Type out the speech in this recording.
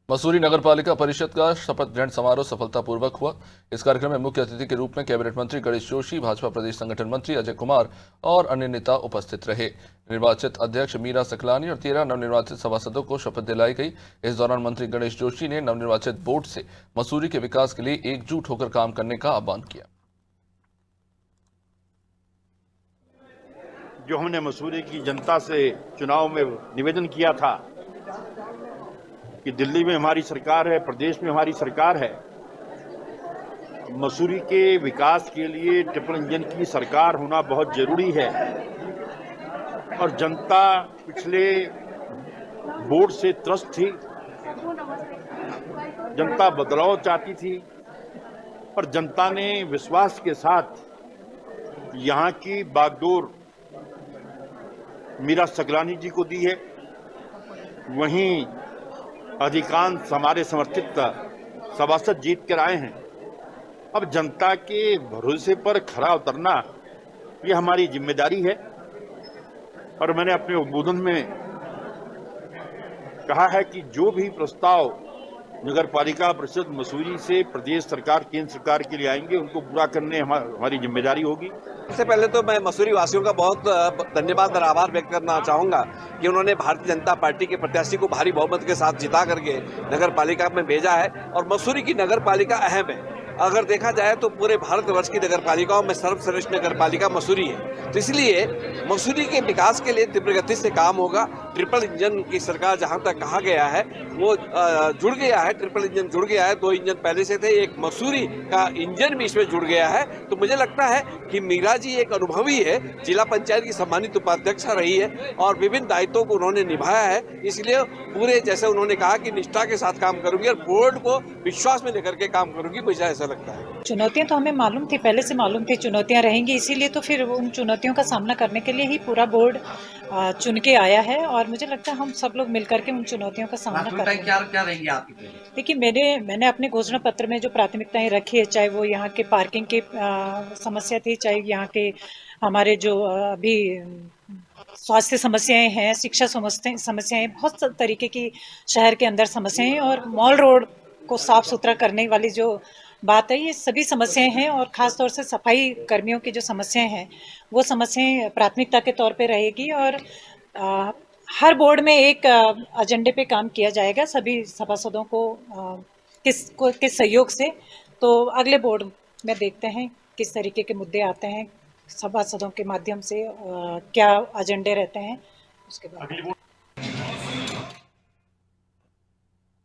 मसूरी नगर पालिका परिषद का शपथ ग्रहण समारोह सफलतापूर्वक हुआ। इस कार्यक्रम में मुख्य अतिथि के रूप में कैबिनेट मंत्री गणेश जोशी, भाजपा प्रदेश संगठन मंत्री अजय कुमार और अन्य नेता उपस्थित रहे। निर्वाचित अध्यक्ष मीरा सकलानी और 13 नवनिर्वाचित सभासदों को शपथ दिलाई गई। इस दौरान मंत्री गणेश जोशी ने नवनिर्वाचित बोर्ड से मसूरी के विकास के लिए एकजुट होकर काम करने का आह्वान किया। जो हमने मसूरी की जनता से चुनाव में निवेदन किया था कि दिल्ली में हमारी सरकार है, प्रदेश में हमारी सरकार है, मसूरी के विकास के लिए ट्रिपल इंजन की सरकार होना बहुत जरूरी है। और जनता पिछले बोर्ड से त्रस्त थी, जनता बदलाव चाहती थी और जनता ने विश्वास के साथ यहाँ की बागडोर मीरा सकलानी जी को दी है। वहीं अधिकांश हमारे समर्थित सभासद जीत कर आए हैं। अब जनता के भरोसे पर खरा उतरना ये हमारी जिम्मेदारी है। और मैंने अपने उद्बोधन में कहा है कि जो भी प्रस्ताव नगर पालिका परिषद मसूरी से प्रदेश सरकार, केंद्र सरकार के लिए आएंगे, उनको पूरा करने हमारी जिम्मेदारी होगी। सबसे पहले तो मैं मसूरी वासियों का बहुत धन्यवाद और आभार व्यक्त करना चाहूँगा कि उन्होंने भारतीय जनता पार्टी के प्रत्याशी को भारी बहुमत के साथ जिता करके नगर पालिका में भेजा है। और मसूरी की नगर पालिका अहम है। अगर देखा जाए तो पूरे भारतवर्ष की नगर पालिकाओं में सर्वश्रेष्ठ नगर पालिका मसूरी है। तो इसलिए मसूरी के विकास के लिए तीव्र गति से काम होगा। ट्रिपल इंजन की सरकार जहां तक कहा गया है वो जुड़ गया है, ट्रिपल इंजन जुड़ गया है। 2 इंजन पहले से थे, एक मसूरी का इंजन भी इसमें जुड़ गया है। तो मुझे लगता है कि मीरा जी एक अनुभवी है, जिला पंचायत की सम्मानित उपाध्यक्ष रही है और विभिन्न दायित्वों को उन्होंने निभाया है। इसलिए पूरे, जैसे उन्होंने कहा कि निष्ठा के साथ काम करूंगी और बोर्ड को विश्वास में लेकर के काम करूंगी, मुझे ऐसा लगता है। चुनौतियां तो हमें मालूम थी, पहले से मालूम थी चुनौतियां रहेंगी, इसीलिए तो फिर उन चुनौतियों का सामना करने के लिए ही पूरा बोर्ड चुन के आया है। और मुझे लगता है हम सब लोग मिलकर के उन चुनौतियों का सामना करेंगे। क्या रहेंगी आपकी? देखिए, मैंने अपने घोषणा पत्र में जो प्राथमिकताएं रखी है, चाहे वो यहाँ के पार्किंग की समस्या थी, चाहे यहाँ के हमारे जो अभी स्वास्थ्य समस्याएं हैं, शिक्षा समस्याएं, बहुत तरीके की शहर के अंदर समस्याएं हैं। और मॉल रोड को साफ सुथरा करने वाली जो बात है, ये सभी समस्याएं हैं। और ख़ास तौर से सफाई कर्मियों की जो समस्याएं हैं, वो समस्याएं प्राथमिकता के तौर पे रहेगी। और हर बोर्ड में एक एजेंडे पे काम किया जाएगा सभी सभासदों को किस सहयोग से। तो अगले बोर्ड में देखते हैं किस तरीके के मुद्दे आते हैं, सभासदों के माध्यम से क्या एजेंडे रहते हैं, उसके बाद